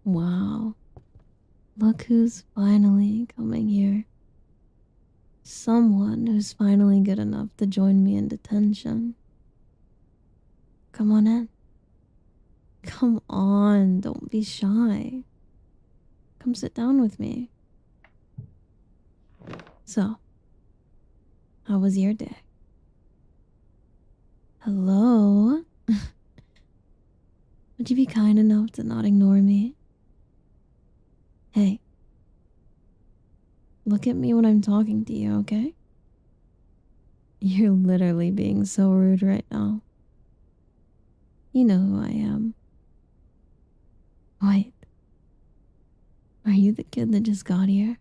Wow. Look who's finally coming here. Someone who's finally good enough to join me in detention. Come on in. Come on, don't be shy. Come sit down with me. So, how was your day? Hello? Would you be kind enough to not ignore me? Hey, look at me when I'm talking to you, okay? You're literally being so rude right now. You know who I am. Wait, are you the kid that just got here?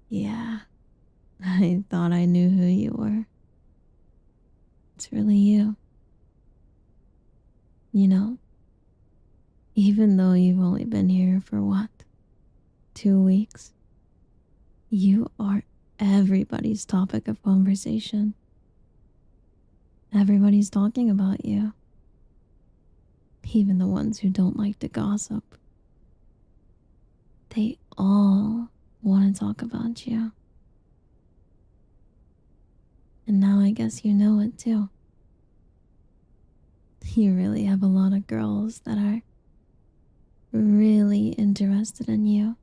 Yeah, I thought I knew who you were. It's really you. You know, even though you've only been here for what, 2 weeks, you are everybody's topic of conversation. Everybody's talking about you. Even the ones who don't like to gossip. They all want to talk about you. And now I guess you know it too. You really have a lot of girls that are really interested in you.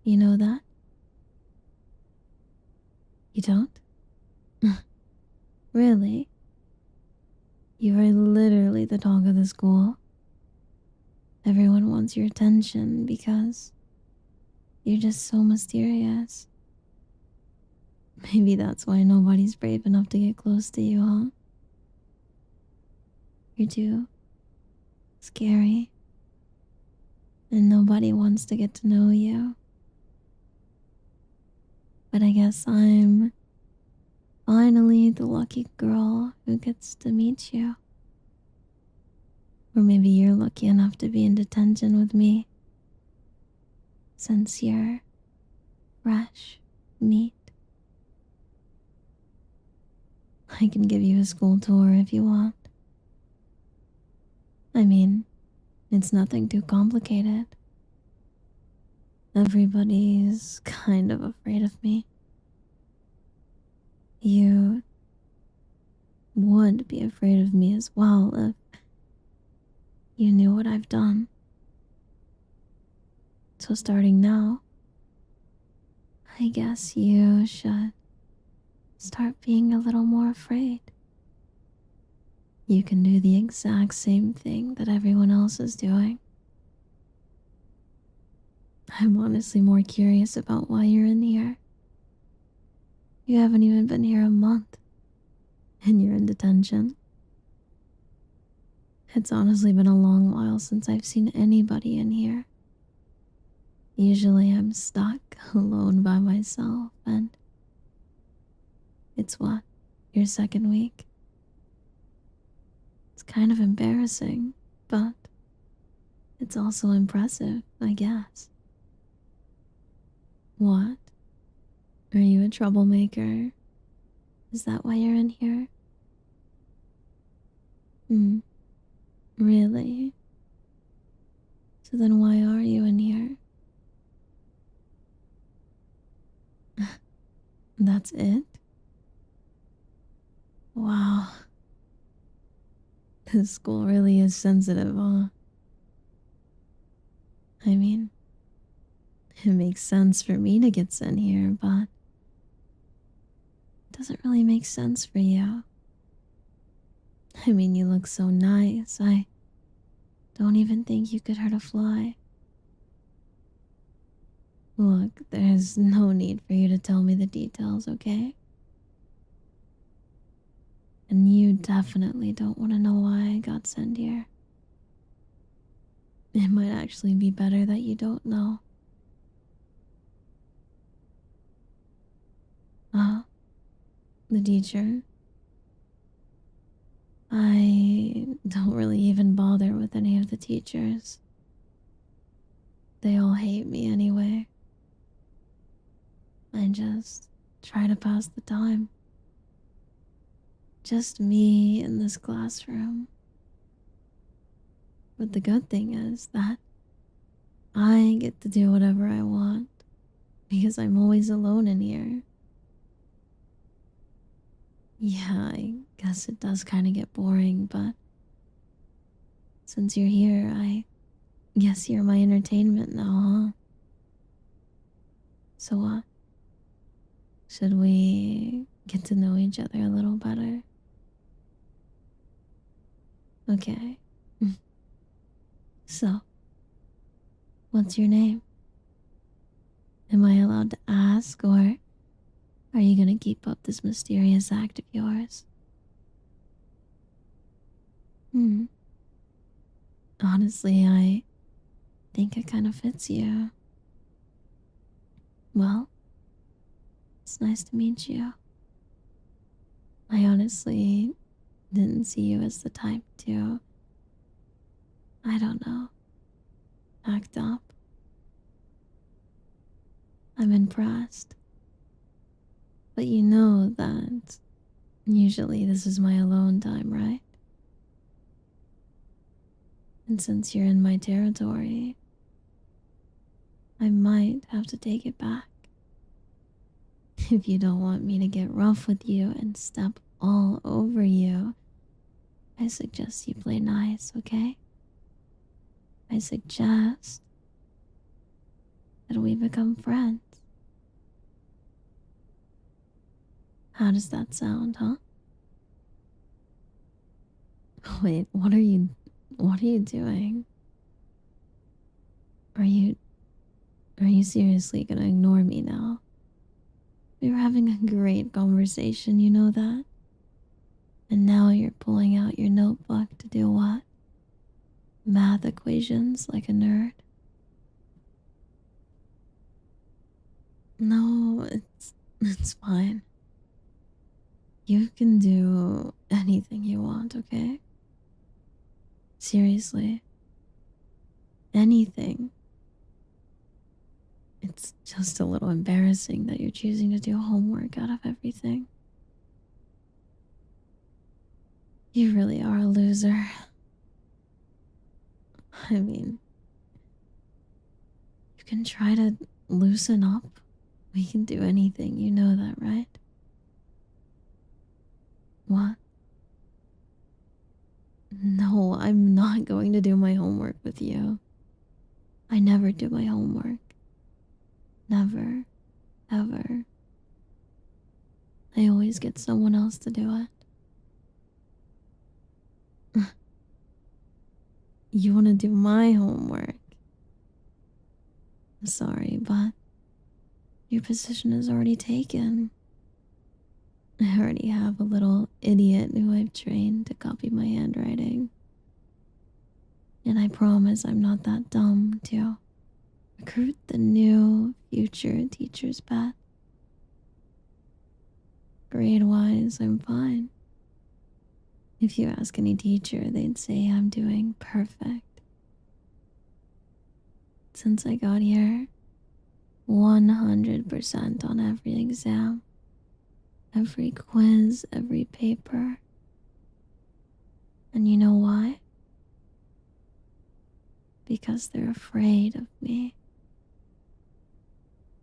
You know that? You don't? Really? You are literally the talk of the school. Everyone wants your attention because you're just so mysterious. Maybe that's why nobody's brave enough to get close to you, huh? You're too scary. And nobody wants to get to know you. But I guess I'm finally the lucky girl who gets to meet you. Or maybe you're lucky enough to be in detention with me. Since you're fresh meat. I can give you a school tour if you want. I mean, it's nothing too complicated. Everybody's kind of afraid of me. You would be afraid of me as well if you knew what I've done. So starting now, I guess you should start being a little more afraid. You can do the exact same thing that everyone else is doing. I'm honestly more curious about why you're in here. You haven't even been here a month, and you're in detention. It's honestly been a long while since I've seen anybody in here. Usually I'm stuck alone by myself, and it's what, your second week? It's kind of embarrassing, but it's also impressive, I guess. What? Are you a troublemaker? Is that why you're in here? Really? So then why are you in here? That's it? Wow. This school really is sensitive, huh? I mean, it makes sense for me to get sent here, but it doesn't really make sense for you. I mean, you look so nice. I don't even think you could hurt a fly. Look, there's no need for you to tell me the details, okay? And you definitely don't want to know why I got sent here. It might actually be better that you don't know. The teacher. I don't really even bother with any of the teachers. They all hate me anyway. I just try to pass the time. Just me in this classroom. But the good thing is that I get to do whatever I want because I'm always alone in here. Yeah, I guess it does kind of get boring, but since you're here, I guess you're my entertainment now, huh? So what? Should we get to know each other a little better? Okay. So, what's your name? Am I allowed to ask, or are you gonna keep up this mysterious act of yours? Hmm. Honestly, I think it kind of fits you. Well, it's nice to meet you. I honestly didn't see you as the type to, I don't know, act up. I'm impressed. But you know that usually this is my alone time, right? And since you're in my territory, I might have to take it back. If you don't want me to get rough with you and step all over you, I suggest you play nice, okay? I suggest that we become friends. How does that sound, huh? Wait, what are you doing? Are you are you seriously gonna ignore me now? We were having a great conversation, you know that? And now you're pulling out your notebook to do what? Math equations like a nerd? No, it's fine. You can do anything you want, okay? Seriously, anything. It's just a little embarrassing that you're choosing to do homework out of everything. You really are a loser. I mean, you can try to loosen up. We can do anything, you know that, right? What? No, I'm not going to do my homework with you. I never do my homework. Never. Ever. I always get someone else to do it. You want to do my homework? I'm sorry, but your position is already taken. I already have a little idiot who I've trained to copy my handwriting. And I promise I'm not that dumb to recruit the new future teacher's pet. Grade-wise, I'm fine. If you ask any teacher, they'd say I'm doing perfect. Since I got here, 100% on every exam, every quiz, every paper. And you know why? Because they're afraid of me.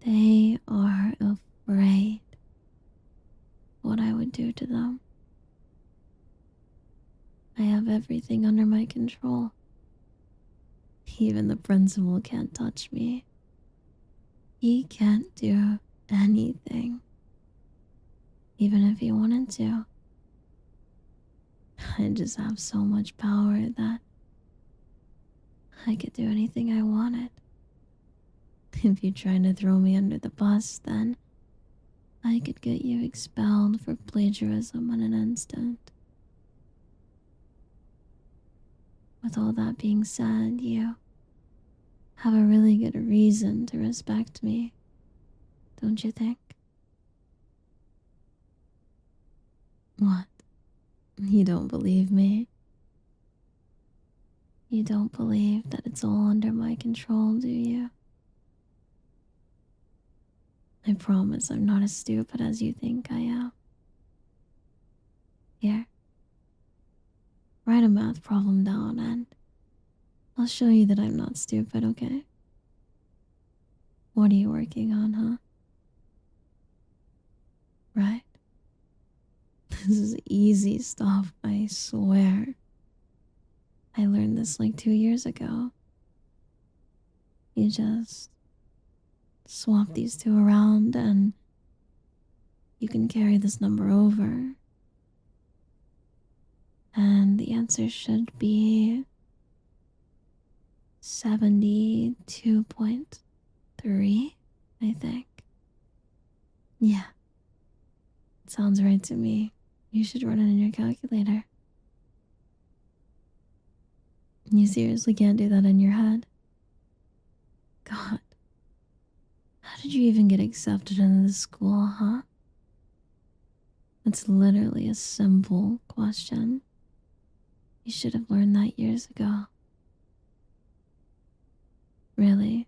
They are afraid what I would do to them. I have everything under my control. Even the principal can't touch me. He can't do anything, even if he wanted to. I just have so much power that I could do anything I wanted. If you're trying to throw me under the bus, then I could get you expelled for plagiarism in an instant. With all that being said, you have a really good reason to respect me, don't you think? What? You don't believe me? You don't believe that it's all under my control, do you? I promise I'm not as stupid as you think I am. Here, write a math problem down and I'll show you that I'm not stupid, okay? What are you working on, huh? Right? This is easy stuff, I swear. I learned this like 2 years ago. You just swap these two around and you can carry this number over. And the answer should be 72.3, I think. Yeah, sounds right to me. You should run it in your calculator. You seriously can't do that in your head? God, how did you even get accepted into this school, huh? It's literally a simple question. You should have learned that years ago. Really?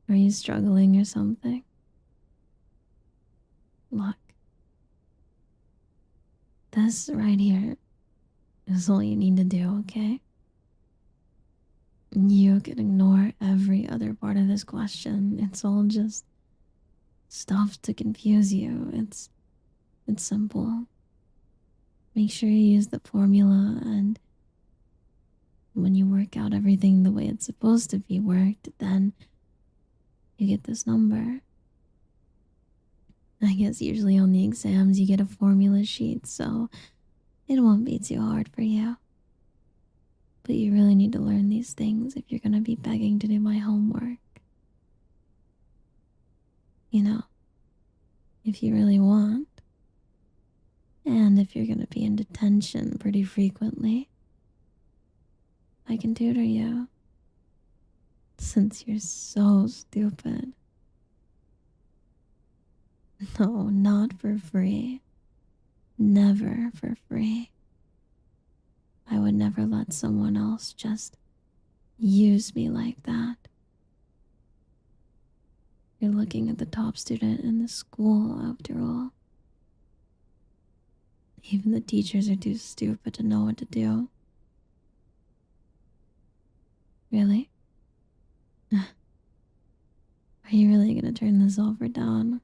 Are you struggling or something? Look, this right here is all you need to do, okay? You can ignore every other part of this question. It's all just stuff to confuse you. It's simple. Make sure you use the formula, and when you work out everything the way it's supposed to be worked, then you get this number. I guess usually on the exams you get a formula sheet, so it won't be too hard for you. But you really need to learn these things if you're going to be begging to do my homework. You know, if you really want. And if you're going to be in detention pretty frequently, I can tutor you. Since you're so stupid. No, not for free. Never for free. I would never let someone else just use me like that. You're looking at the top student in the school, after all. Even the teachers are too stupid to know what to do. Really? Are you really gonna turn this offer down?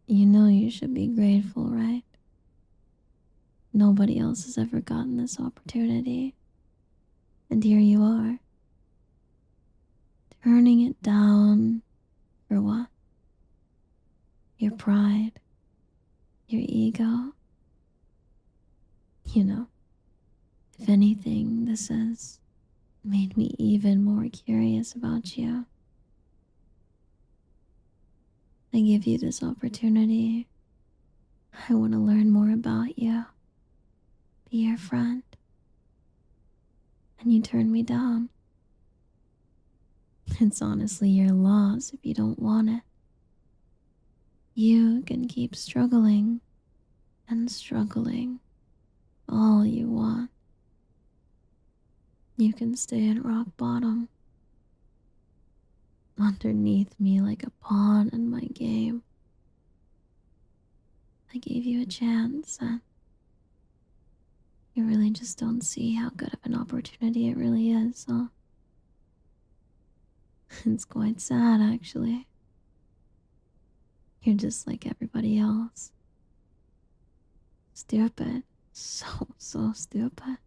You know you should be grateful, right? Nobody else has ever gotten this opportunity. And here you are. Turning it down for what? Your pride? Your ego? You know, if anything, this has made me even more curious about you. I give you this opportunity. I want to learn more about you. Be your friend. And you turn me down. It's honestly your loss if you don't want it. You can keep struggling and struggling all you want. You can stay at rock bottom, underneath me like a pawn in my game. I gave you a chance, and you really just don't see how good of an opportunity it really is, huh? It's quite sad, actually. You're just like everybody else. Stupid. So stupid.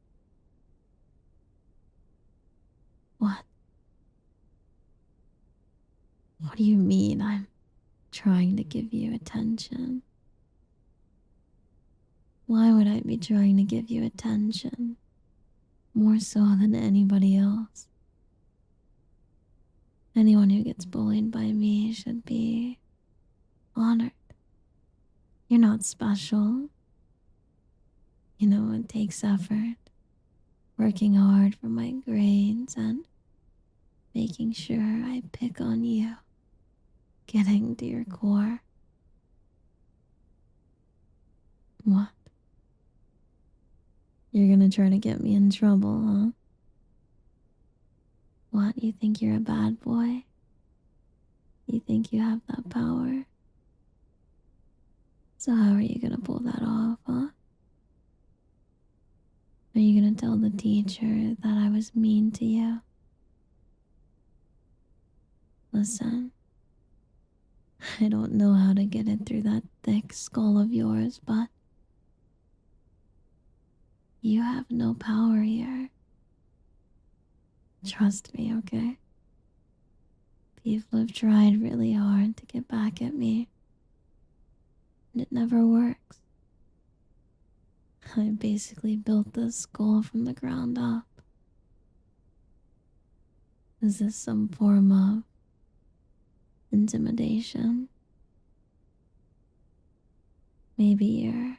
What? What do you mean I'm trying to give you attention? Why would I be trying to give you attention? More so than anybody else. Anyone who gets bullied by me should be honored. You're not special. You know, it takes effort. Working hard for my grades and making sure I pick on you. Getting to your core. What? You're gonna try to get me in trouble, huh? What, you think you're a bad boy? You think you have that power? So how are you gonna pull that off, huh? Are you gonna tell the teacher that I was mean to you? Listen, I don't know how to get it through that thick skull of yours, but you have no power here. Trust me, okay? People have tried really hard to get back at me, and it never works. I basically built this skull from the ground up. Is this some form of intimidation? Maybe you're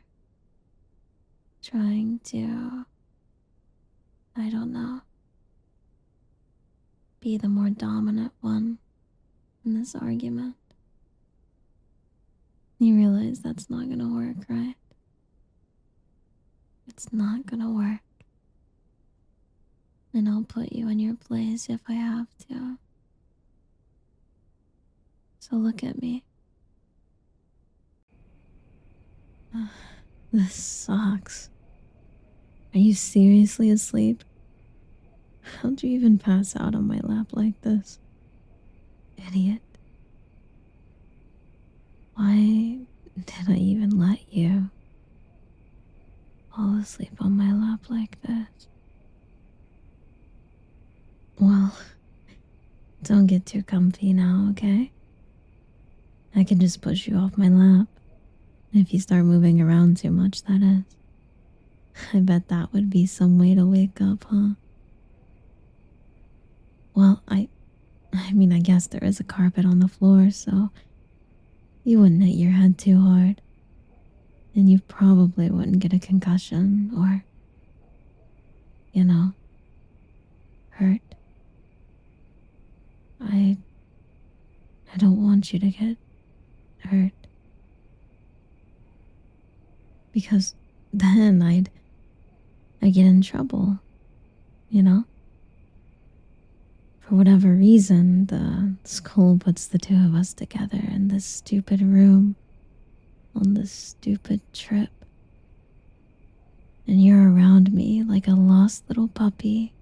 trying to, I don't know, be the more dominant one in this argument. You realize that's not gonna work, right? It's not gonna work. And I'll put you in your place if I have to. So look at me. This sucks. Are you seriously asleep? How'd you even pass out on my lap like this? Idiot. Why did I even let you fall asleep on my lap like this? Well, don't get too comfy now, okay? I can just push you off my lap. If you start moving around too much, that is. I bet that would be some way to wake up, huh? Well, I mean, I guess there is a carpet on the floor, so you wouldn't hit your head too hard. And you probably wouldn't get a concussion or, hurt. I don't want you to get hurt. Because then I'd get in trouble, you know? For whatever reason, the school puts the two of us together in this stupid room on this stupid trip. And you're around me like a lost little puppy.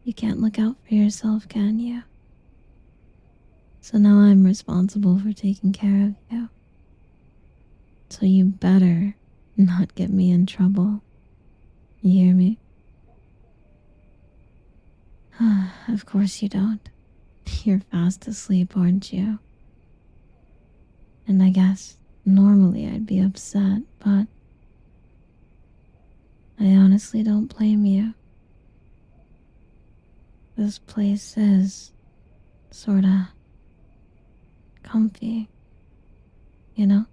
You can't look out for yourself, can you? So now I'm responsible for taking care of you. So you better not get me in trouble. You hear me? Of course you don't. You're fast asleep, aren't you? And I guess normally I'd be upset, but I honestly don't blame you. This place is sorta comfy, you know?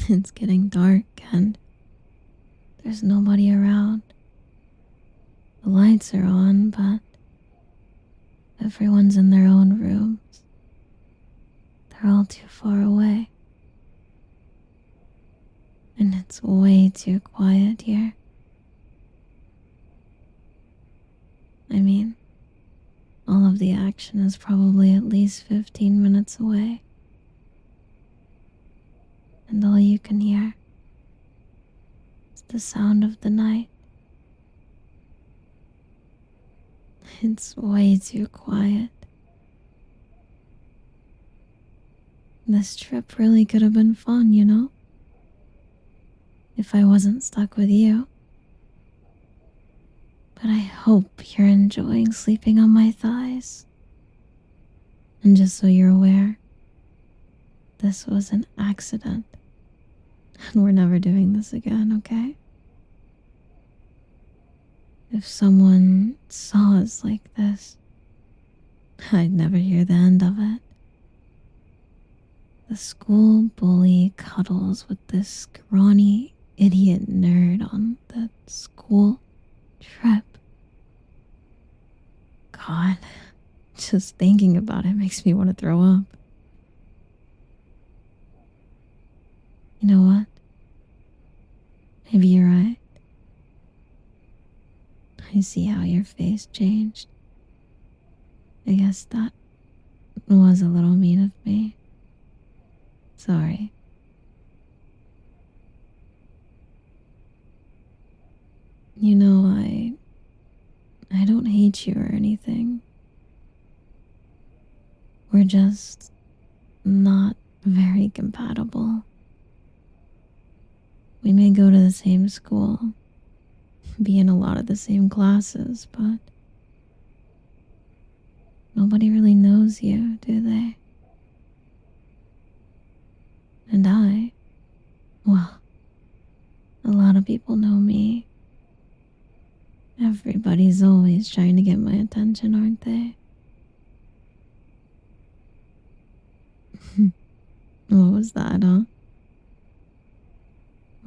It's getting dark and there's nobody around. The lights are on, but everyone's in their own rooms. They're all too far away. And it's way too quiet here. I mean, all of the action is probably at least 15 minutes away. And all you can hear is the sound of the night. It's way too quiet. This trip really could have been fun, you know? If I wasn't stuck with you. But I hope you're enjoying sleeping on my thighs. And just so you're aware, this was an accident. And we're never doing this again, okay? If someone saw us like this, I'd never hear the end of it. The school bully cuddles with this scrawny idiot nerd on the school trip. God, just thinking about it makes me want to throw up. You know what? Maybe you're right. I see how your face changed. I guess that was a little mean of me. Sorry. You know, I don't hate you or anything. We're just not very compatible. We may go to the same school, be in a lot of the same classes, but nobody really knows you, do they? And well, a lot of people know me. Everybody's always trying to get my attention, aren't they? What was that, huh?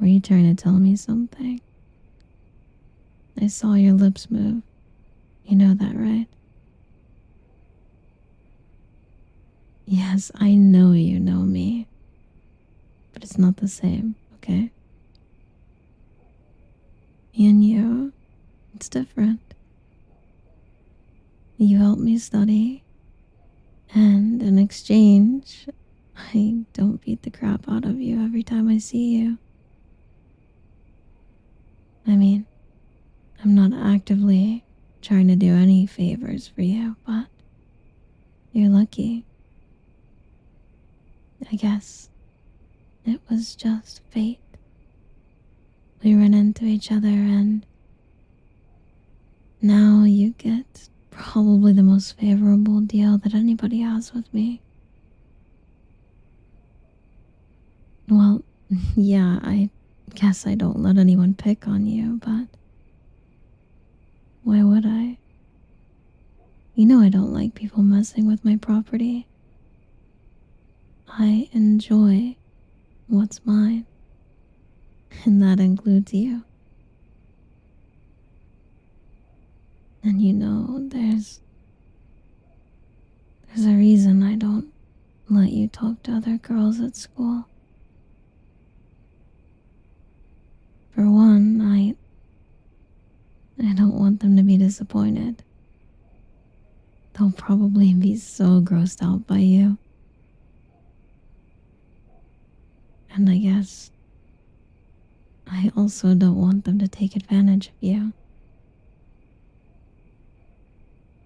Were you trying to tell me something? I saw your lips move. You know that, right? Yes, I know you know me. But it's not the same, okay? Me and you, it's different. You help me study, and in exchange, I don't beat the crap out of you every time I see you. I mean, I'm not actively trying to do any favors for you, but you're lucky. I guess it was just fate. We ran into each other, and now you get probably the most favorable deal that anybody has with me. Well, yeah, I guess I don't let anyone pick on you, but why would I? You know I don't like people messing with my property. I enjoy what's mine, and that includes you. And you know, there's a reason I don't let you talk to other girls at school. For one, I don't want them to be disappointed. They'll probably be so grossed out by you. And I guess I also don't want them to take advantage of you.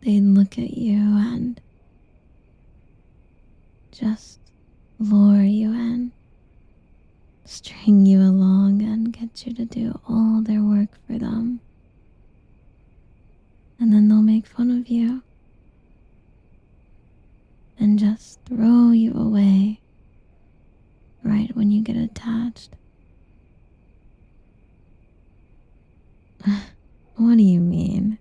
They'd look at you and just lure you in, string you along and get you to do all their work for them. And then they'll make fun of you and just throw you away right when you get attached. What do you mean?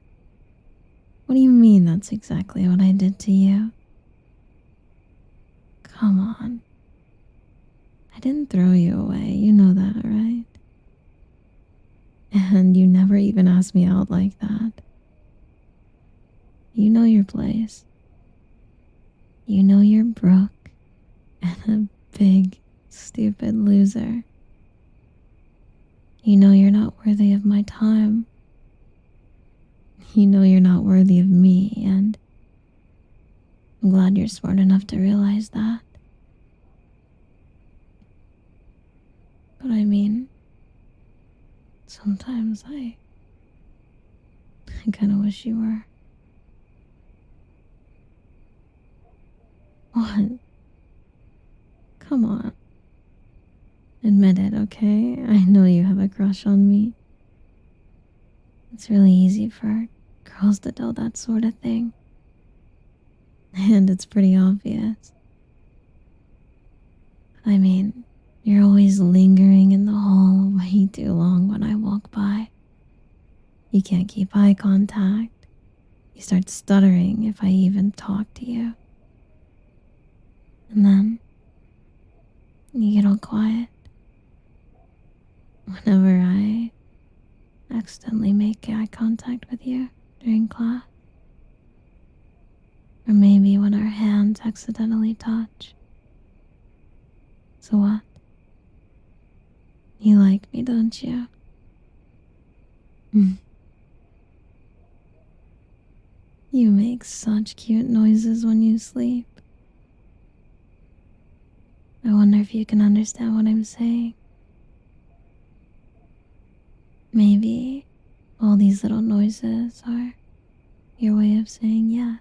What do you mean that's exactly what I did to you? Come on. I didn't throw you away, you know that, right? And you never even asked me out like that. You know your place. You know you're broke and a big, stupid loser. You know you're not worthy of my time. You know you're not worthy of me, and I'm glad you're smart enough to realize that. But I mean, sometimes I kind of wish you were. What? Come on. Admit it, okay? I know you have a crush on me. It's really easy for girls to do that sort of thing. And it's pretty obvious. I mean, you're always lingering in the hall way too long when I walk by. You can't keep eye contact. You start stuttering if I even talk to you. And then you get all quiet whenever I accidentally make eye contact with you during class. Or maybe when our hands accidentally touch. So what? You like me, don't you? You make such cute noises when you sleep. I wonder if you can understand what I'm saying. Maybe all these little noises are your way of saying yes.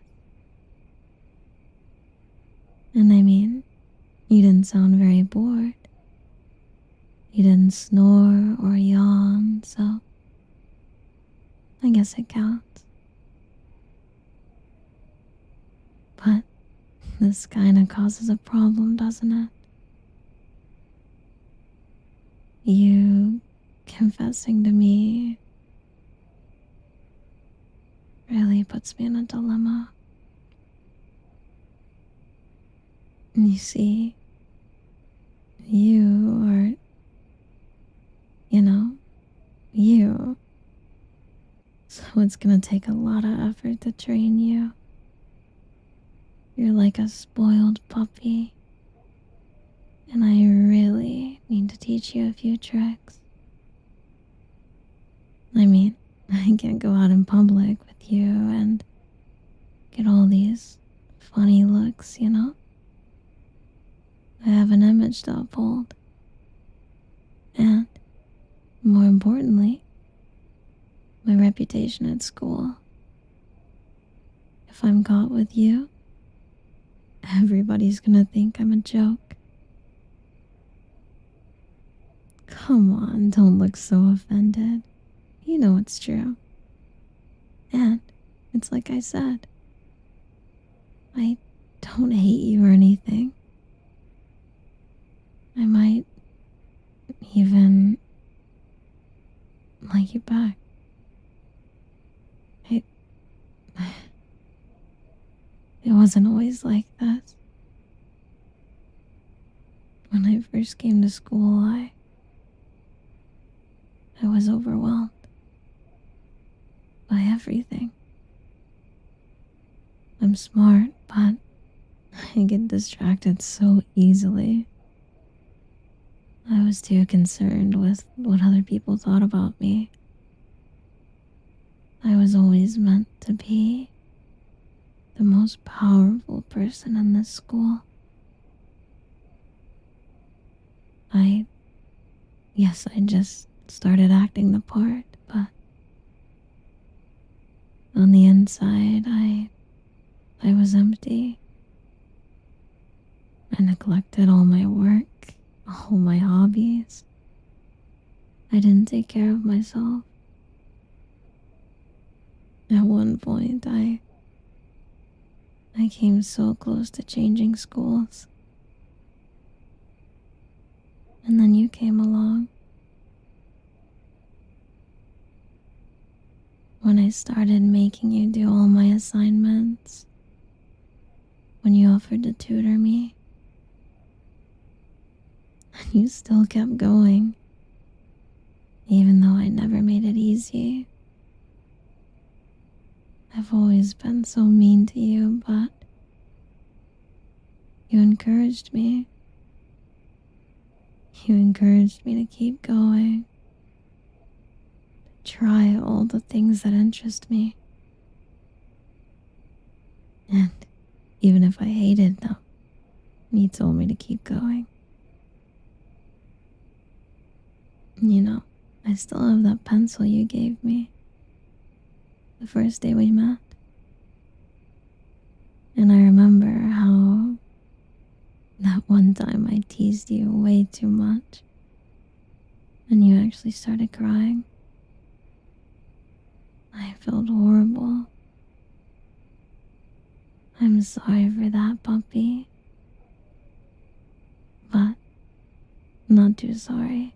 And I mean, you didn't sound very bored. You didn't snore or yawn, so I guess it counts. But this kinda causes a problem, doesn't it? You confessing to me really puts me in a dilemma. You see, you are, you know, you. So it's gonna take a lot of effort to train you. You're like a spoiled puppy, and I really need to teach you a few tricks. I mean, I can't go out in public with you and get all these funny looks, you know? I have an image to uphold. And, more importantly, my reputation at school. If I'm caught with you, everybody's gonna think I'm a joke. Come on, don't look so offended. You know it's true. And it's like I said, I don't hate you or anything. I might even like you back. I, it wasn't always like this. When I first came to school, I was overwhelmed by everything. I'm smart, but I get distracted so easily. I was too concerned with what other people thought about me. I was always meant to be the most powerful person in this school. Yes, I just started acting the part, but on the inside, I was empty. I neglected all my work, all my hobbies. I didn't take care of myself. At one point, I came so close to changing schools. And then you came along. When I started making you do all my assignments. When you offered to tutor me. And you still kept going. Even though I never made it easy. I've always been so mean to you, but you encouraged me. You encouraged me to keep going. To try all the things that interest me. And even if I hated them, you told me to keep going. You know, I still have that pencil you gave me. The first day we met. And I remember how that one time I teased you way too much. And you actually started crying. I felt horrible. I'm sorry for that, puppy. But not too sorry.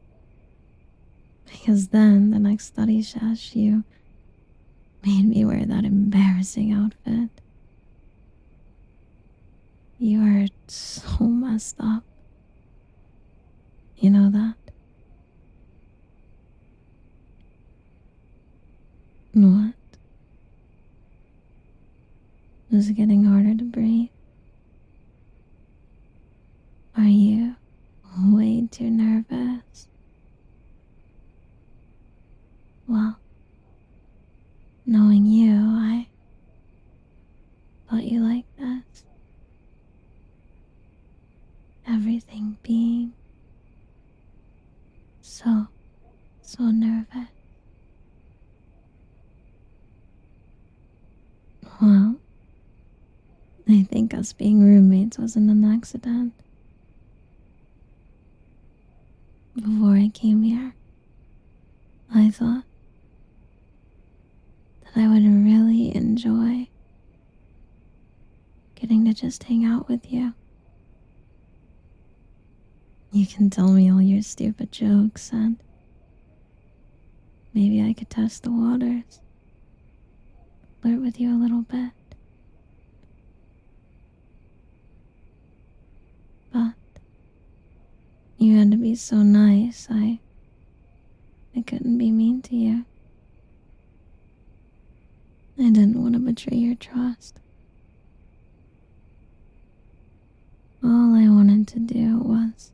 Because then, the next study sesh, you made me wear that embarrassing outfit. You are so messed up. You know that? What? Is it getting harder to breathe? Are you way too nervous? Well, knowing you, I thought you liked this. Everything being so nervous. Well, I think us being roommates wasn't an accident. Before I came here, I thought that I would really enjoy getting to just hang out with you. You can tell me all your stupid jokes, and maybe I could test the waters, flirt with you a little bit. But you had to be so nice, I couldn't be mean to you. I didn't want to betray your trust. All I wanted to do was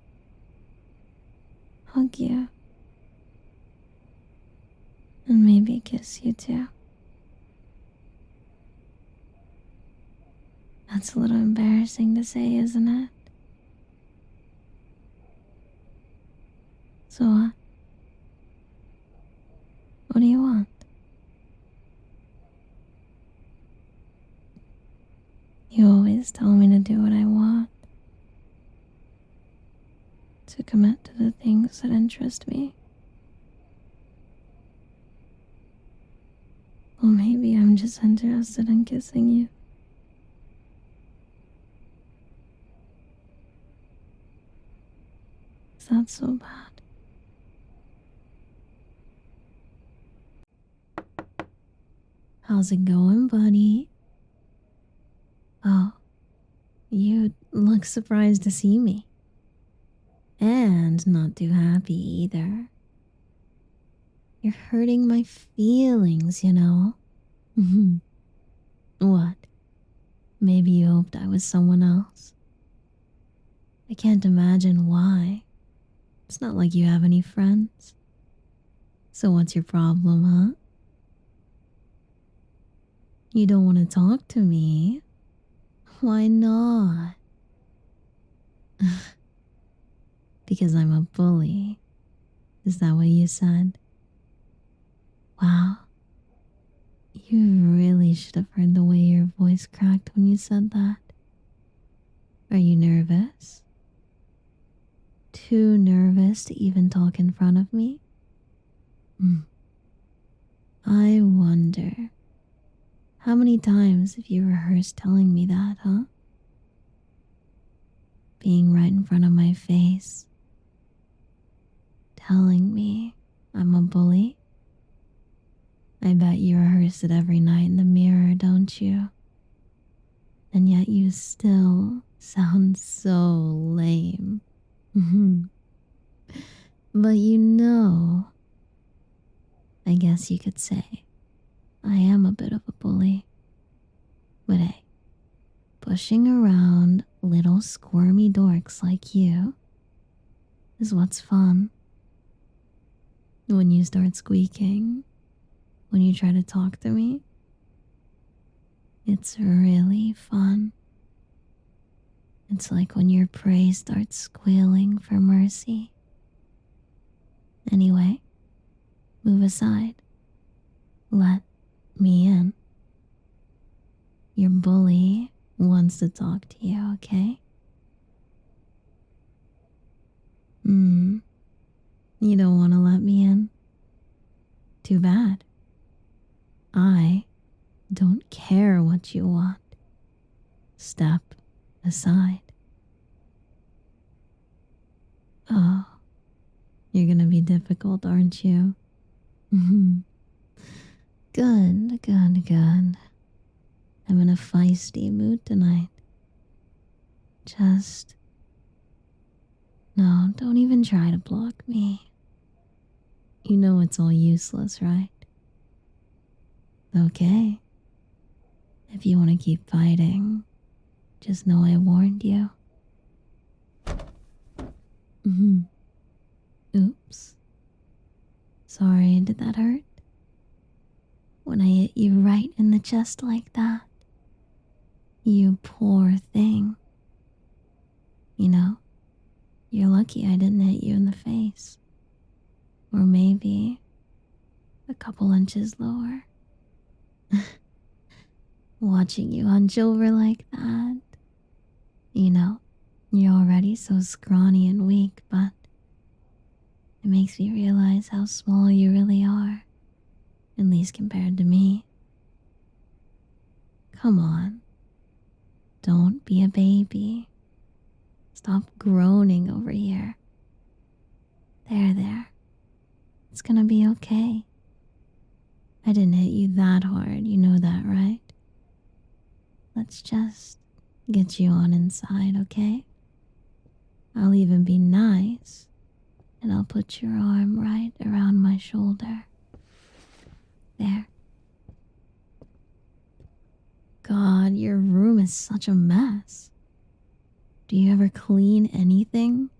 hug you and maybe kiss you too. That's a little embarrassing to say, isn't it? So what? What do you want? You always tell me to do what I want, to commit to the things that interest me. Well, maybe I'm just interested in kissing you. Is that so bad? How's it going, buddy? Oh, you look surprised to see me. And not too happy either. You're hurting my feelings, you know? What? Maybe you hoped I was someone else? I can't imagine why. It's not like you have any friends. So what's your problem, huh? You don't want to talk to me? Why not? Because I'm a bully. Is that what you said? Wow. You really should have heard the way your voice cracked when you said that. Are you nervous? Too nervous to even talk in front of me? I wonder, how many times have you rehearsed telling me that, huh? Being right in front of my face, telling me I'm a bully? I bet you rehearse it every night in the mirror, don't you? And yet you still sound so lame. But you know, I guess you could say I am a bit of a bully. But hey, pushing around little squirmy dorks like you is what's fun. When you start squeaking, when you try to talk to me, it's really fun. It's like when your prey starts squealing for mercy. Anyway, move aside. Let me in. Your bully wants to talk to you, okay? You don't want to let me in? Too bad. I don't care what you want. Step aside. Oh, you're gonna be difficult, aren't you? Good, good, good. I'm in a feisty mood tonight. No, don't even try to block me. You know it's all useless, right? Okay. If you want to keep fighting, just know I warned you. Oops. Sorry, did that hurt? When I hit you right in the chest like that? You poor thing. You know, you're lucky I didn't hit you in the face. Or maybe a couple inches lower. Watching you hunch over like that. You know, you're already so scrawny and weak, but it makes me realize how small you really are, at least compared to me. Come on, don't be a baby. Stop groaning over here. There. It's gonna be okay. I didn't hit you that hard, you know that, right? Let's just get you on inside, okay? I'll even be nice, and I'll put your arm right around my shoulder. There. God, your room is such a mess. Do you ever clean anything?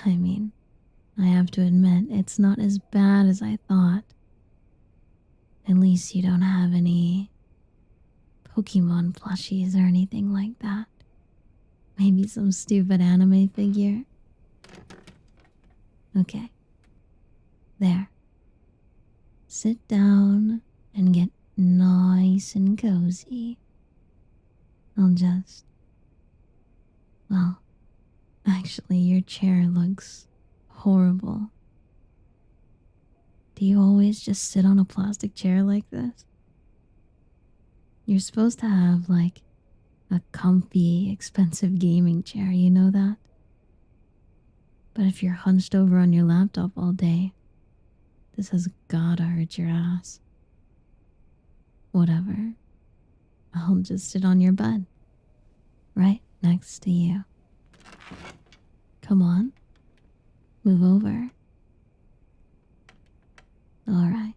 I mean, I have to admit, it's not as bad as I thought. At least you don't have any Pokemon plushies or anything like that. Maybe some stupid anime figure. Okay. There. Sit down and get nice and cozy. I'll just... Well, actually, your chair looks horrible. Do you always just sit on a plastic chair like this? You're supposed to have, like, a comfy, expensive gaming chair, you know that? But if you're hunched over on your laptop all day, this has gotta hurt your ass. Whatever. I'll just sit on your bed. Right next to you. Come on. Move over. Alright.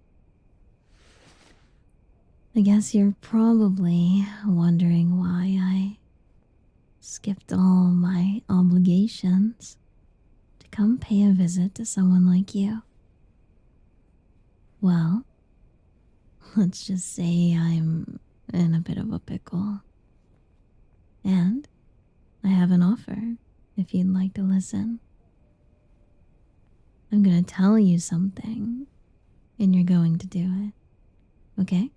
I guess you're probably wondering why I skipped all my obligations to come pay a visit to someone like you. Well, let's just say I'm in a bit of a pickle. And I have an offer if you'd like to listen. I'm gonna tell you something, and you're going to do it, okay?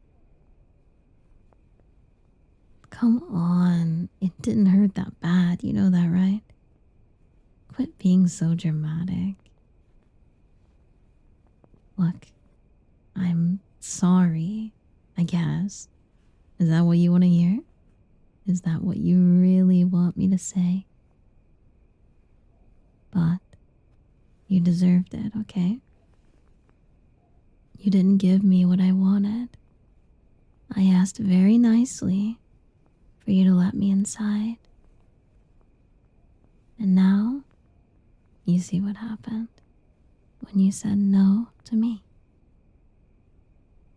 Come on, it didn't hurt that bad, you know that, right? Quit being so dramatic. Look, I'm sorry, I guess. Is that what you want to hear? Is that what you really want me to say? But you deserved it, okay? You didn't give me what I wanted. I asked very nicely for you to let me inside. And now, you see what happened when you said no to me.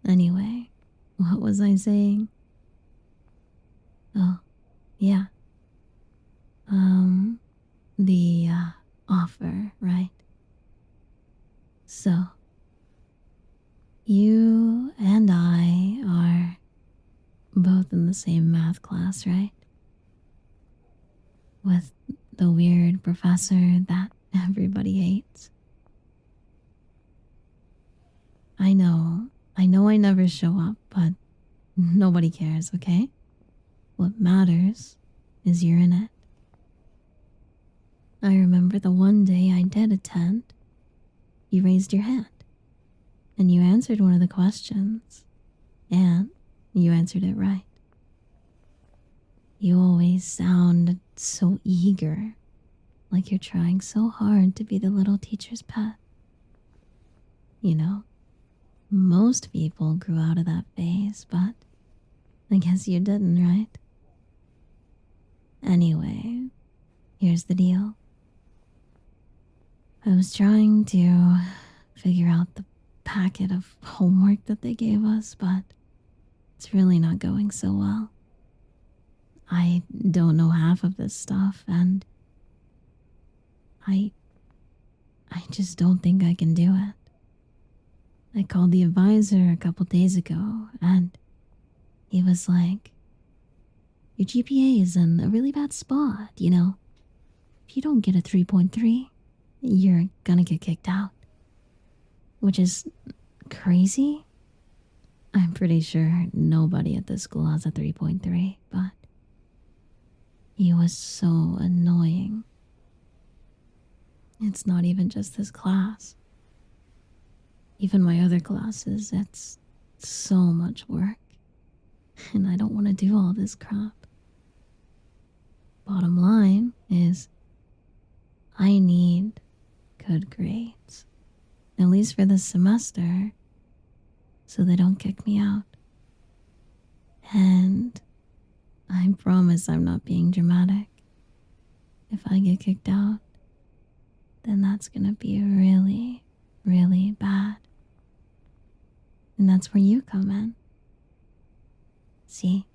Anyway, what was I saying? Oh, yeah. The offer, right? So, you and I are both in the same math class, right? With the weird professor that everybody hates. I know I never show up, but nobody cares, okay? What matters is you're in it. I remember the one day I did attend, you raised your hand, and you answered one of the questions, and you answered it right. You always sound so eager, like you're trying so hard to be the little teacher's pet. You know, most people grew out of that phase, but I guess you didn't, right? Anyway, here's the deal. I was trying to figure out the packet of homework that they gave us, but it's really not going so well. I don't know half of this stuff, and I just don't think I can do it. I called the advisor a couple days ago, and he was like, your GPA is in a really bad spot, you know? If you don't get a 3.3, you're gonna get kicked out. Which is crazy, I'm pretty sure nobody at this school has a 3.3, but he was so annoying. It's not even just this class. Even my other classes, it's so much work. And I don't want to do all this crap. Bottom line is, I need good grades. At least for this semester, so they don't kick me out. And I promise I'm not being dramatic. If I get kicked out, then that's gonna be really, really bad. And that's where you come in. See,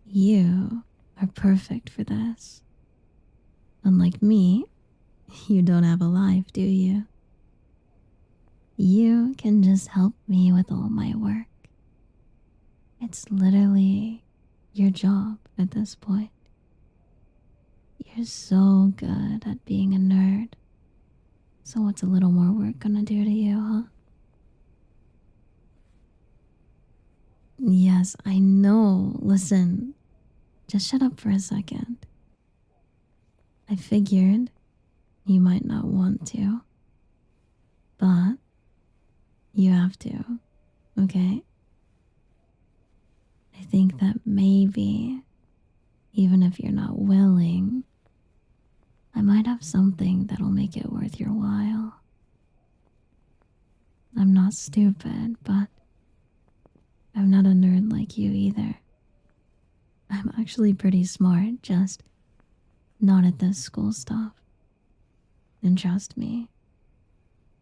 you are perfect for this. Unlike me, you don't have a life, do you? You can just help me with all my work. It's literally your job at this point. You're so good at being a nerd. So what's a little more work gonna do to you, huh? Yes, I know. Listen, just shut up for a second. I figured you might not want to, but you have to, okay? I think that maybe, even if you're not willing, I might have something that'll make it worth your while. I'm not stupid, but I'm not a nerd like you either. I'm actually pretty smart, just not at this school stuff. And trust me,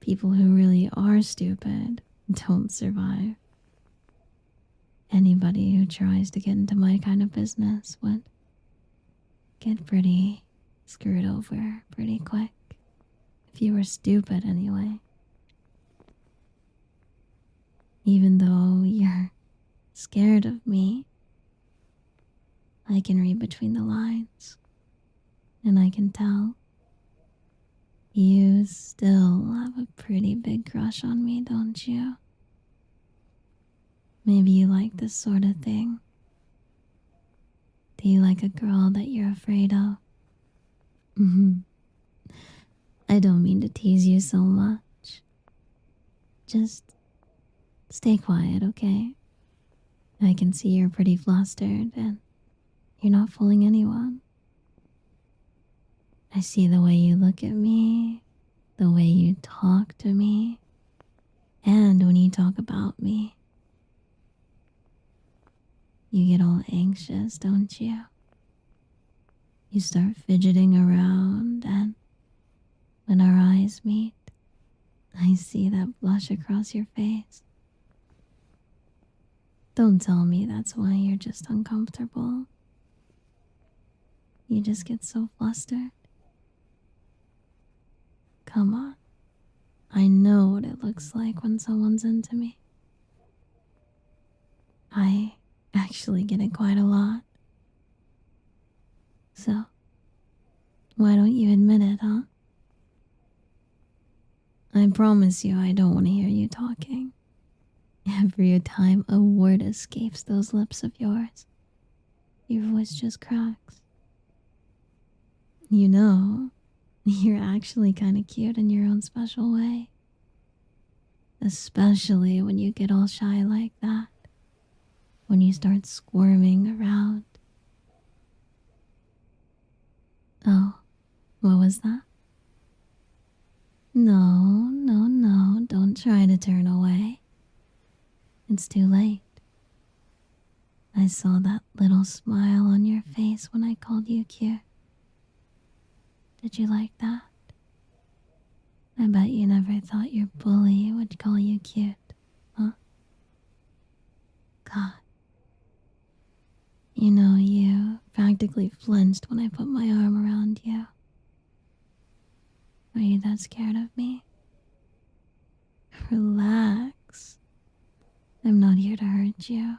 people who really are stupid don't survive. Anybody who tries to get into my kind of business would get pretty screwed over pretty quick. If you were stupid anyway. Even though you're scared of me, I can read between the lines. And I can tell you still have a pretty big crush on me, don't you? Maybe you like this sort of thing. Do you like a girl that you're afraid of? I don't mean to tease you so much. Just stay quiet, okay? I can see you're pretty flustered and you're not fooling anyone. I see the way you look at me, the way you talk to me, and when you talk about me. You get all anxious, don't you? You start fidgeting around, and when our eyes meet, I see that blush across your face. Don't tell me that's why you're just uncomfortable. You just get so flustered. Come on. I know what it looks like when someone's into me. I actually get it quite a lot. So, why don't you admit it, huh? I promise you I don't want to hear you talking. Every time a word escapes those lips of yours, your voice just cracks. You know, you're actually kind of cute in your own special way. Especially when you get all shy like that. When you start squirming around. Oh, what was that? No, no, no, don't try to turn away. It's too late. I saw that little smile on your face when I called you cute. Did you like that? I bet you never thought your bully would call you cute, huh? God. You know, you practically flinched when I put my arm around you. Are you that scared of me? Relax. I'm not here to hurt you.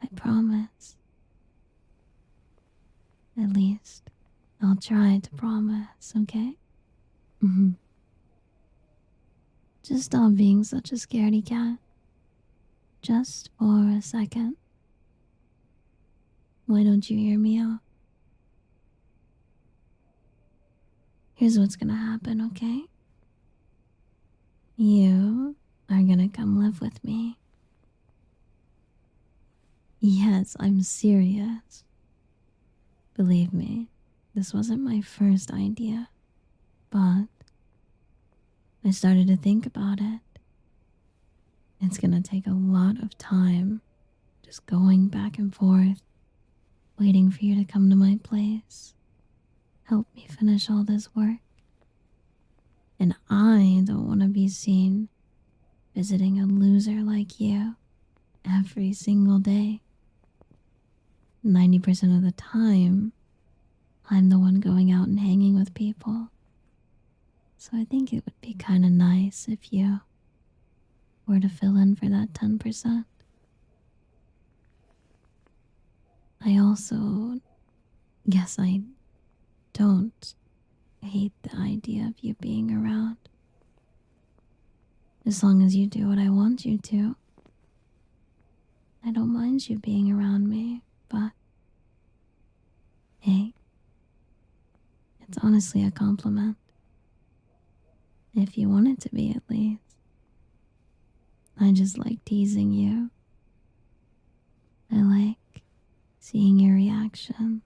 I promise. At least, I'll try to promise, okay? Just stop being such a scaredy cat. just for a second. Why don't you hear me out? Here's what's gonna happen, okay? You are gonna come live with me. Yes, I'm serious. Believe me, this wasn't my first idea, but I started to think about it. It's gonna take a lot of time just going back and forth, waiting for you to come to my place, help me finish all this work. And I don't want to be seen visiting a loser like you every single day. 90% of the time, I'm the one going out and hanging with people. So I think it would be kind of nice if you were to fill in for that 10%. I also guess I don't hate the idea of you being around. As long as you do what I want you to. I don't mind you being around me, but hey, it's honestly a compliment. If you want it to be, at least. I just like teasing you. I like seeing your reactions.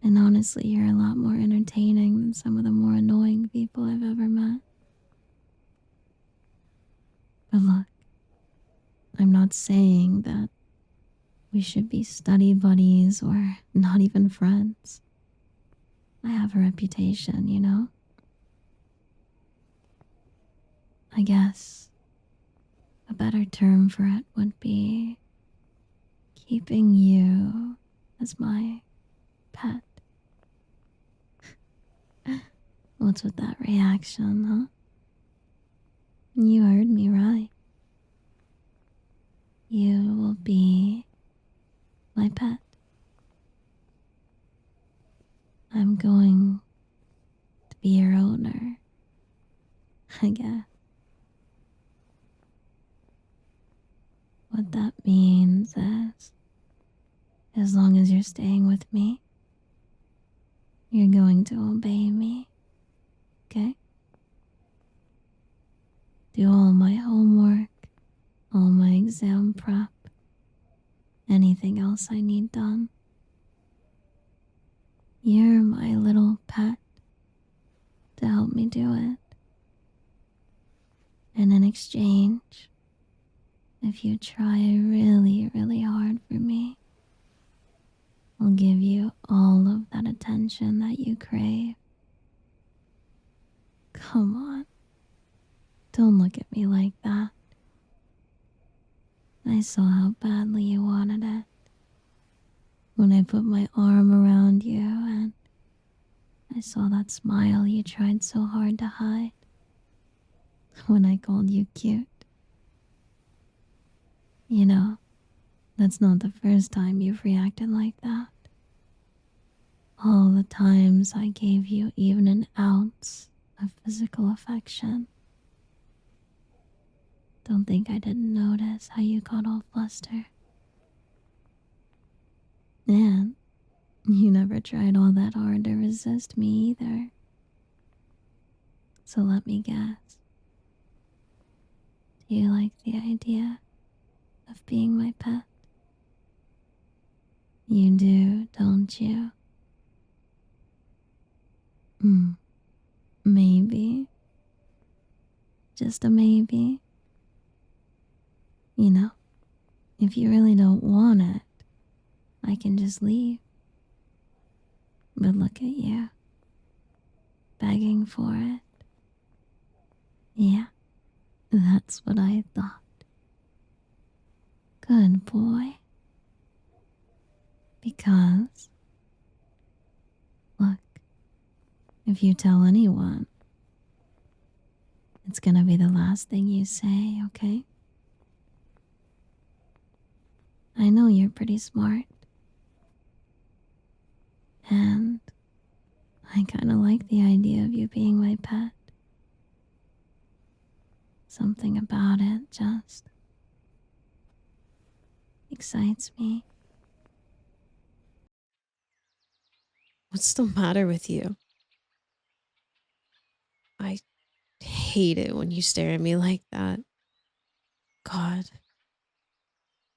And honestly, you're a lot more entertaining than some of the more annoying people I've ever met. But look, I'm not saying that we should be study buddies or not even friends. I have a reputation, you know? I guess a better term for it would be keeping you as my pet. What's with that reaction, huh? You heard me right. You will be my pet. I'm going to be your owner, I guess. What that means is, as long as you're staying with me, you're going to obey me, okay? Do all my homework, all my exam prep, anything else I need done. You're my little pet to help me do it. And in exchange, if you try really, really hard for me, I'll give you all of that attention that you crave. Come on. Don't look at me like that. I saw how badly you wanted it when I put my arm around you and I saw that smile you tried so hard to hide when I called you cute. You know, that's not the first time you've reacted like that. All the times I gave you even an ounce of physical affection. Don't think I didn't notice how you got all flustered. And you never tried all that hard to resist me either. So let me guess. Do you like the idea of being my pet? You do, don't you? Maybe. Just a maybe. You know, if you really don't want it, I can just leave. But look at you, begging for it. Yeah, that's what I thought. Good boy. Because, look, if you tell anyone, it's gonna be the last thing you say, okay? I know you're pretty smart. And I kinda like the idea of you being my pet. Something about it just excites me. What's the matter with you? I hate it when you stare at me like that. God,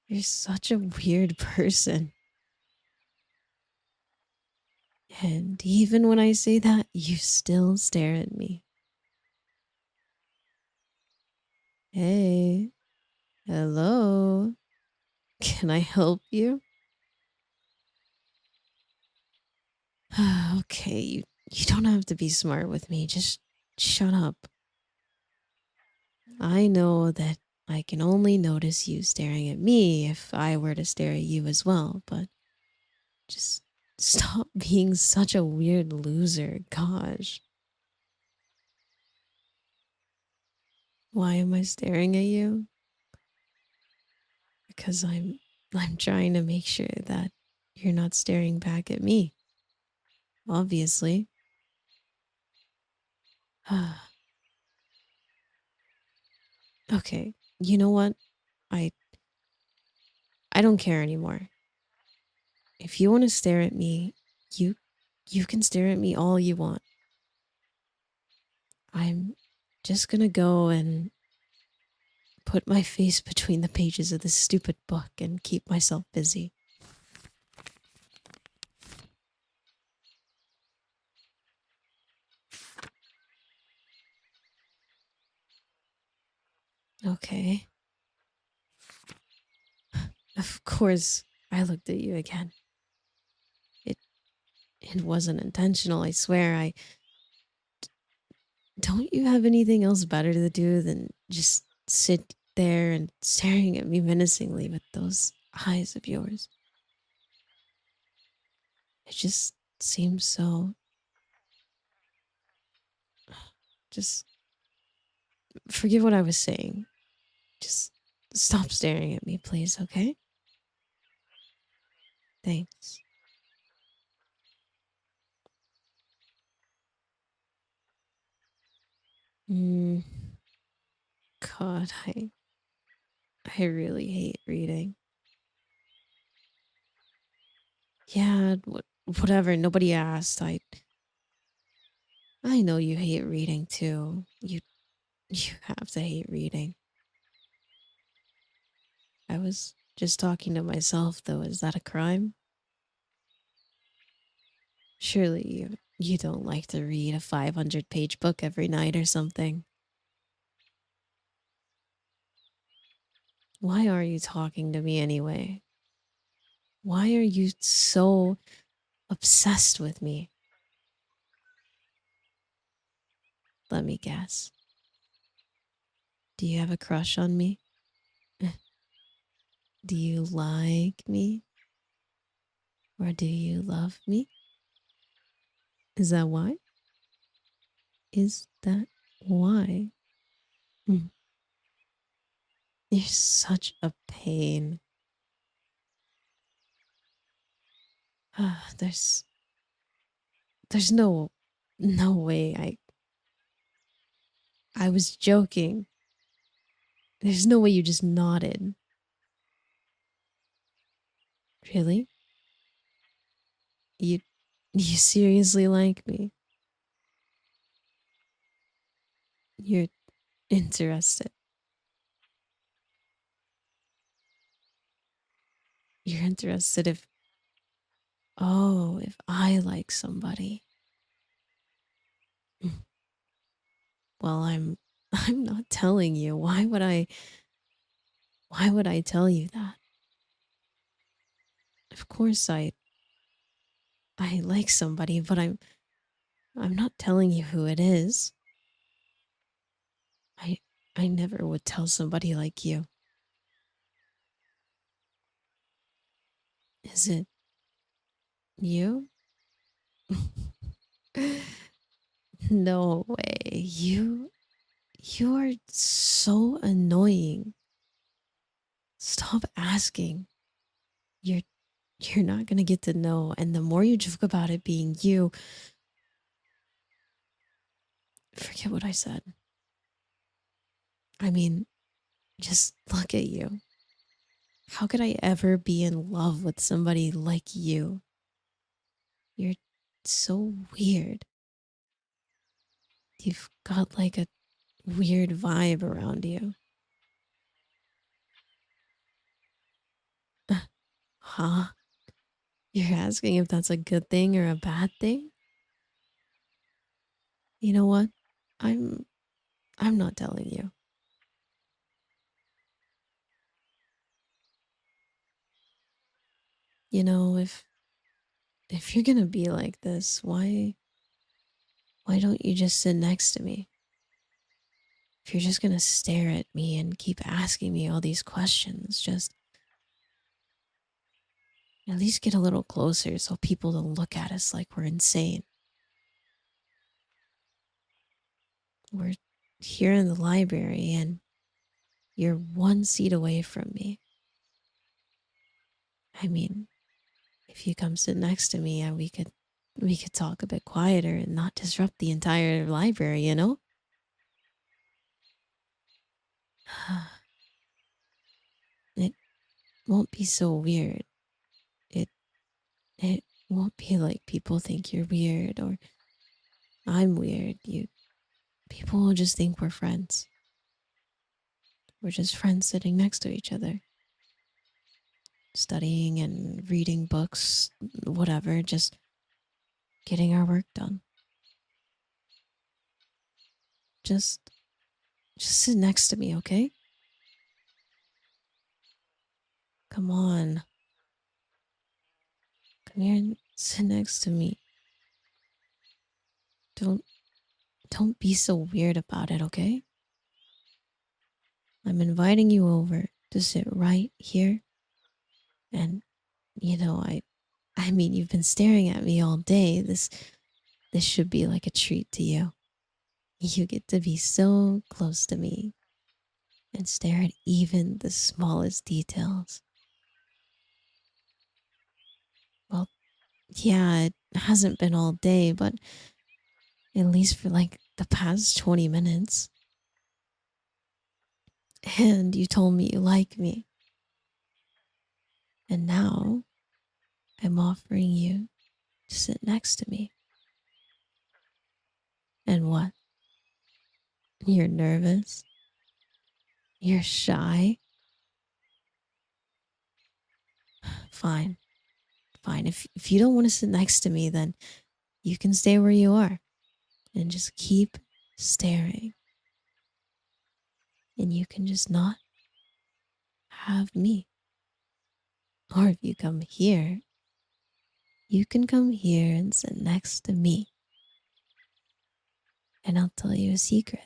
you're such a weird person. And even when I say that, you still stare at me. Hey, hello. Can I help you? Okay, you don't have to be smart with me. Just shut up. I know that I can only notice you staring at me if I were to stare at you as well, but just stop being such a weird loser. Gosh. Why am I staring at you? Because I'm trying to make sure that you're not staring back at me. Obviously. Okay. You know what? I I don't care anymore. If you want to stare at me, you you can stare at me all you want. I'm just gonna go and put my face between the pages of this stupid book and keep myself busy. Okay. Of course, I looked at you again. It it wasn't intentional, I swear. I don't you have anything else better to do than just sit there and staring at me menacingly with those eyes of yours? It just seems so. Just forget what I was saying. Just stop staring at me, please, okay? Thanks. Mm, God, I really hate reading. Yeah, whatever. Nobody asked. I know you hate reading too. You have to hate reading. I was just talking to myself though. Is that a crime? Surely you don't like to read a 500-page book every night or something. Why are you talking to me anyway? Why are you so obsessed with me? Let me guess. Do you have a crush on me? Do you like me? Or do you love me? Is that why? Is that why? Hmm. You're such a pain. There's no way. I was joking. There's no way you just nodded. Really? You you seriously like me? You're interested. You're interested if if I like somebody. Mm. Well, I'm not telling you. Why would I tell you that? Of course I like somebody, but I'm not telling you who it is. I I never would tell somebody like you. Is it you? No way. You are so annoying. Stop asking. You're you're not gonna get to know, and the more you joke about it being you, forget what I said. I mean, just look at you. How could I ever be in love with somebody like you? You're so weird. You've got like a weird vibe around you. Huh? You're asking if that's a good thing or a bad thing? You know what? I'm I'm not telling you. You know, if you're going to be like this, why don't you just sit next to me? If you're just going to stare at me and keep asking me all these questions, just at least get a little closer so people don't look at us like we're insane. We're here in the library and you're one seat away from me. I mean, if you come sit next to me, we could talk a bit quieter and not disrupt the entire library, you know? It won't be so weird. It it won't be like people think you're weird or I'm weird. You people will just think we're friends. We're just friends sitting next to each other, studying and reading books, whatever, just getting our work done. Just just sit next to me, okay? Come on. Come here and sit next to me. Don't don't be so weird about it, okay? I'm inviting you over to sit right here. And you know, I mean, you've been staring at me all day. This should be like a treat to you. You get to be so close to me and stare at even the smallest details. Well, yeah, it hasn't been all day, but at least for like the past 20 minutes. And you told me you like me. And now I'm offering you to sit next to me. And what? You're nervous? You're shy? Fine. Fine. If you don't want to sit next to me, then you can stay where you are and just keep staring. And you can just not have me. Or if you come here, you can come here and sit next to me. And I'll tell you a secret.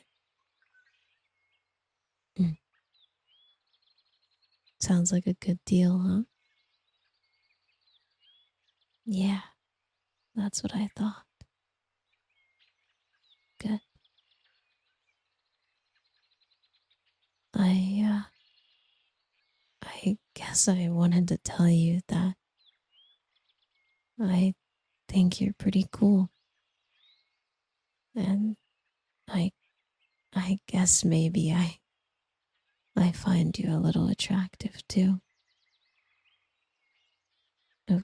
Mm, sounds like a good deal, huh? Yeah, that's what I thought. Good. I, I guess I wanted to tell you that I think you're pretty cool. And I, I guess maybe I find you a little attractive too. O-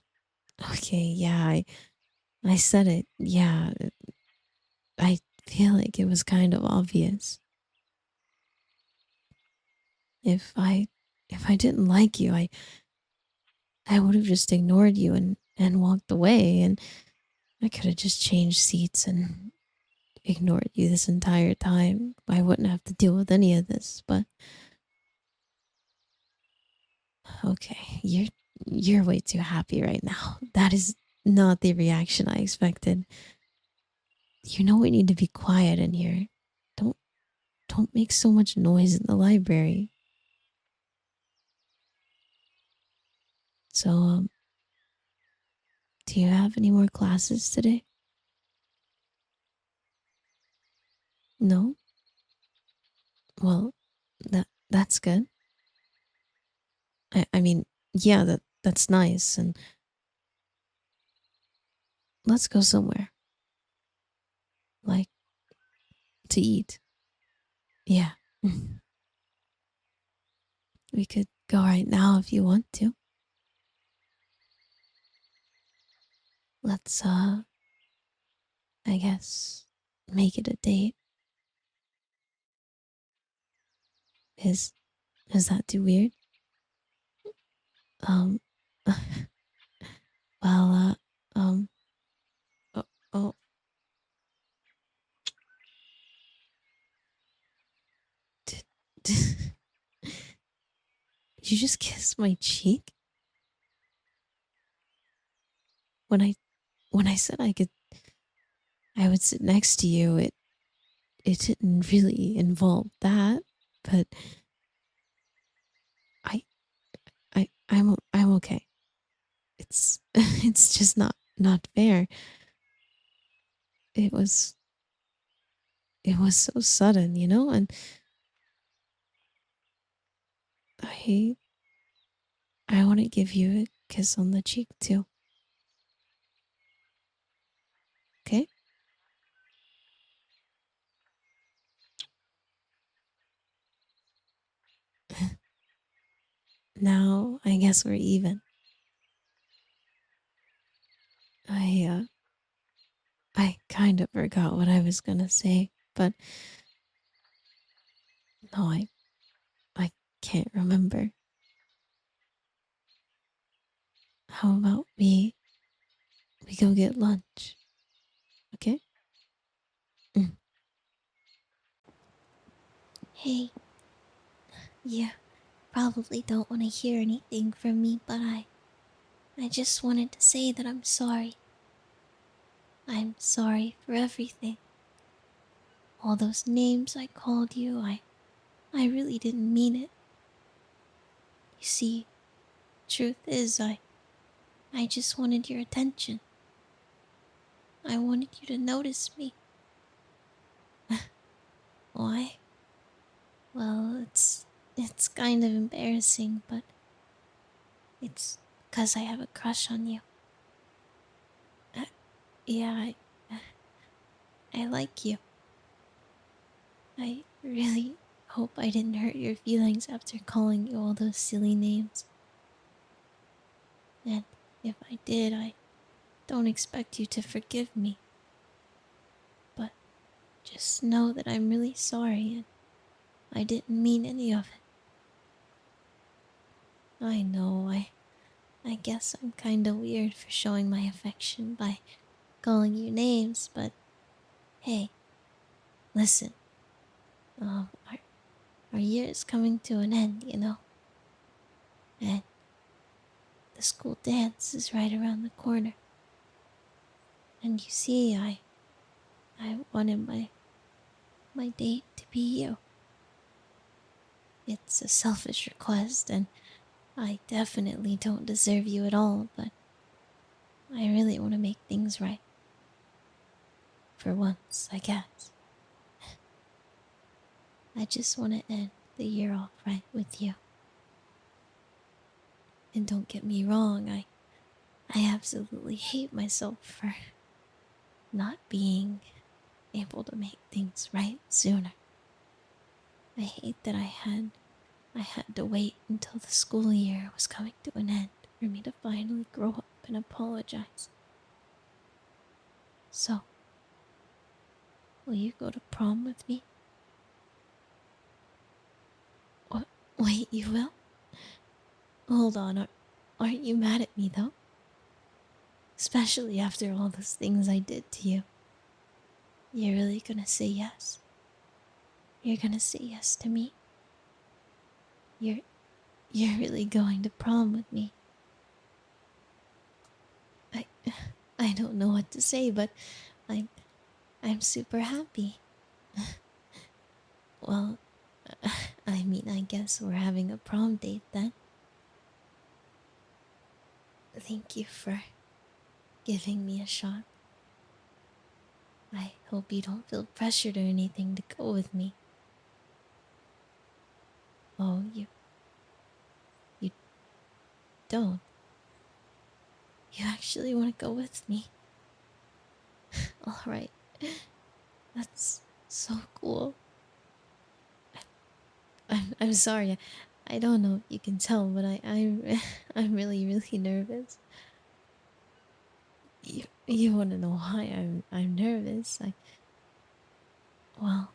Okay, yeah, I said it. Yeah, I feel like it was kind of obvious. If I if I didn't like you, I would have just ignored you and walked away and I could have just changed seats and ignored you this entire time. I wouldn't have to deal with any of this, but okay, you're way too happy right now. That is not the reaction I expected. You know we need to be quiet in here. Don't don't make so much noise in the library. So do you have any more classes today? No? Well, that's good. I mean, yeah, that's nice and let's go somewhere. Like to eat. Yeah. We could go right now if you want to. Let's, I guess, make it a date. Is, is that too weird? Um, well, oh, oh, did, did you just kiss my cheek? When I, when I said I would sit next to you, it didn't really involve that, but I, I'm okay. It's, it's just not fair. It was, it was so sudden, you know, and I, I want to give you a kiss on the cheek too. Okay? Now I guess we're even. I kind of forgot what I was gonna say, but no, I can't remember. How about we go get lunch, okay? Mm. Hey, you probably don't want to hear anything from me, but I just wanted to say that I'm sorry. I'm sorry for everything. All those names I called you, I really didn't mean it. You see, truth is I just wanted your attention. I wanted you to notice me. Why? Well, it's kind of embarrassing, but it's because I have a crush on you. Uh, yeah, I like you. I really hope I didn't hurt your feelings after calling you all those silly names. And if I did, I don't expect you to forgive me. But just know that I'm really sorry and I didn't mean any of it. I know, I guess I'm kinda weird for showing my affection by calling you names, but hey, listen, our year is coming to an end, you know? And the school dance is right around the corner. And you see, I wanted my date to be you. It's a selfish request, and I definitely don't deserve you at all, but I really want to make things right. For once, I guess. I just want to end the year off right with you. And don't get me wrong, I absolutely hate myself for not being able to make things right sooner. I hate that I had to wait until the school year was coming to an end for me to finally grow up and apologize. So, will you go to prom with me? What? Wait, you will? Hold on, aren't you mad at me though? Especially after all those things I did to you. You're really gonna say yes? You're gonna say yes to me? You're you're really going to prom with me? I I don't know what to say, but I'm I'm super happy. Well, I mean, I guess we're having a prom date then. Thank you for giving me a shot. I hope you don't feel pressured or anything to go with me. Oh, you don't. You actually want to go with me? All right. That's so cool. I'm sorry. I don't know if you can tell, but I'm I'm really nervous. You want to know why I'm nervous? Well,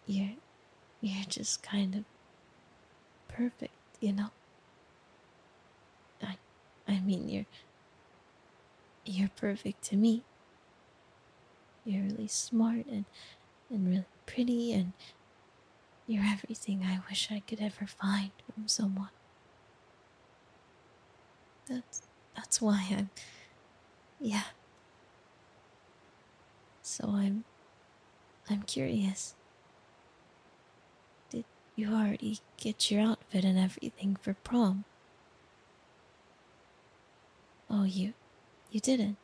you're you're just kind of perfect, you know. I I mean you're perfect to me. You're really smart and really pretty, and you're everything I wish I could ever find from someone. That's that's why I'm yeah. So I'm curious. Did you already get your outfit and everything for prom? Oh, you didn't.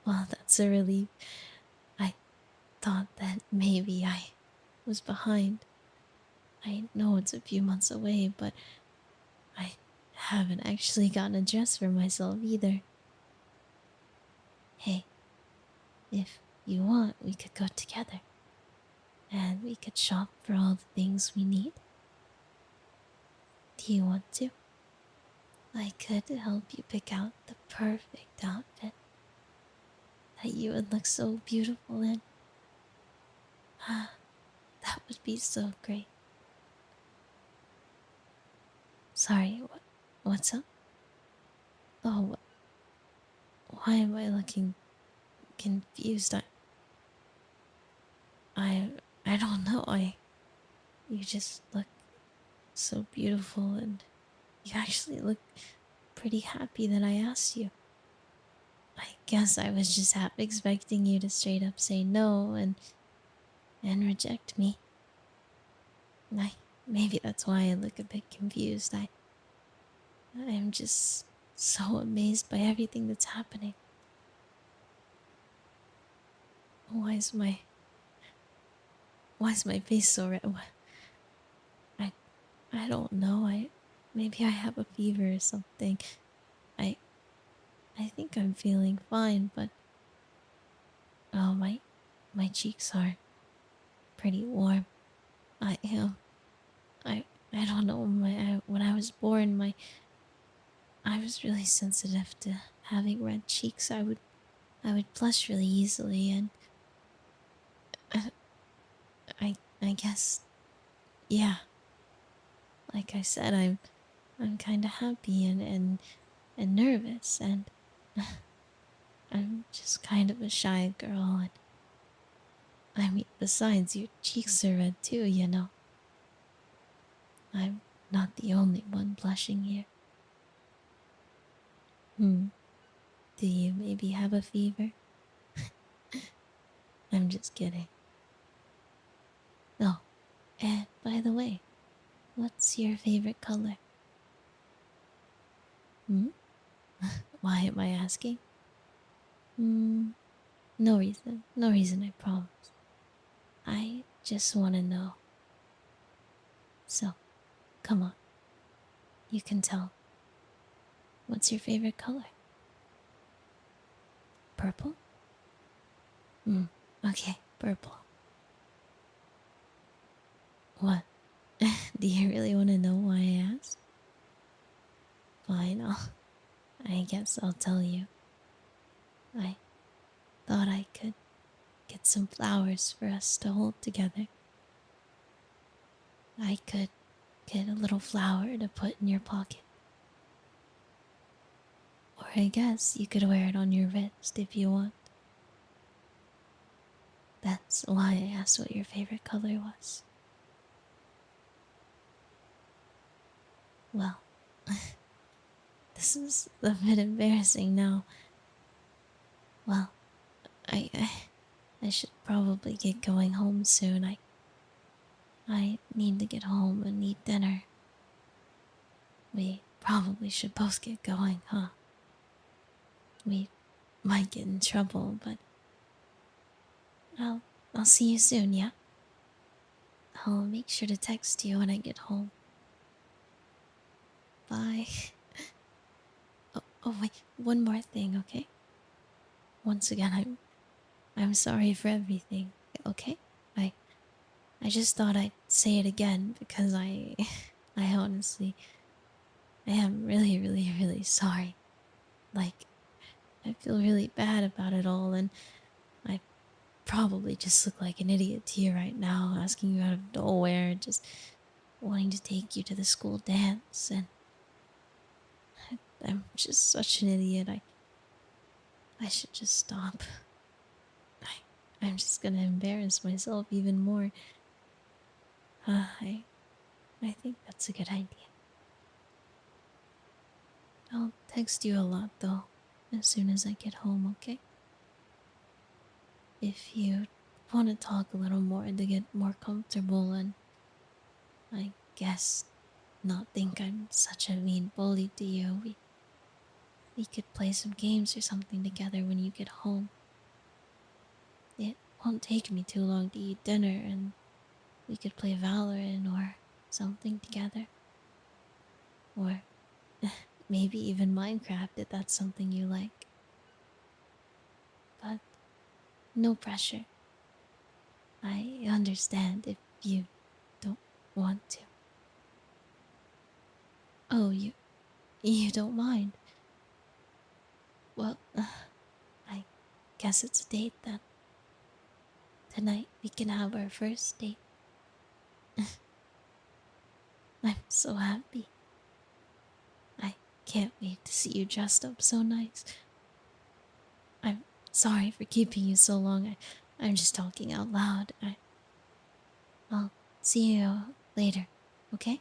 Well, that's a relief. I thought that maybe I was behind. I know it's a few months away, but I haven't actually gotten a dress for myself either. Hey, if you want, we could go together and we could shop for all the things we need. Do you want to? I could help you pick out the perfect outfit that you would look so beautiful in. Ah, that would be so great. Sorry, what's up? Oh, why am I looking confused? I, I don't know. You just look so beautiful, and you actually look pretty happy that I asked you. I guess I was just half expecting you to straight up say no and reject me. I maybe that's why I look a bit confused. I'm just so amazed by everything that's happening. Why is my why is my face so red? I I don't know. I maybe I have a fever or something. I I think I'm feeling fine, but oh my cheeks are pretty warm. I am I don't know. When I was born, my I was really sensitive to having red cheeks. I would blush really easily, and I I guess yeah. Like I said, I'm kind of happy and nervous, and I'm just kind of a shy girl. And I mean, besides, your cheeks are red too. You know, I'm not the only one blushing here. Hmm. Do you maybe have a fever? I'm just kidding. Oh, and by the way, what's your favorite color? Hmm? Why am I asking? Hmm. No reason. No reason, I promise. I just want to know. So, come on. You can tell. What's your favorite color? Purple? Hmm. Okay, purple. What? Do you really want to know why I asked? Fine, I guess I'll tell you. I thought I could get some flowers for us to hold together. I could get a little flower to put in your pocket. Or I guess you could wear it on your wrist if you want. That's why I asked what your favorite color was. Well, this is a bit embarrassing now. Well, I should probably get going home soon. I need to get home and eat dinner. We probably should both get going, huh? We might get in trouble, but I'll I'll see you soon, yeah? I'll make sure to text you when I get home. Bye. Oh wait, one more thing, okay? Once again, I'm sorry for everything. Okay? I I just thought I'd say it again because I honestly, I am really, really, really sorry. Like, I feel really bad about it all, and I probably just look like an idiot to you right now, asking you out of nowhere, just wanting to take you to the school dance, and I'm just such an idiot. I should just stop. I'm just gonna embarrass myself even more. I think that's a good idea. I'll text you a lot though, as soon as I get home, okay? If you want to talk a little more to get more comfortable and I guess not think I'm such a mean bully to you, we could play some games or something together when you get home. It won't take me too long to eat dinner and we could play Valorant or something together. Or maybe even Minecraft if that's something you like. But no pressure. I understand if you don't want to. Oh, you don't mind. Well, I guess it's a date then. Tonight we can have our first date. I'm so happy. I can't wait to see you dressed up so nice. I'm sorry for keeping you so long. I'm just talking out loud. I'll see you later, okay?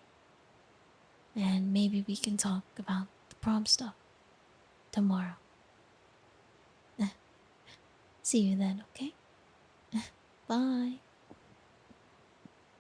And maybe we can talk about the prom stuff tomorrow. See you then, okay? Bye.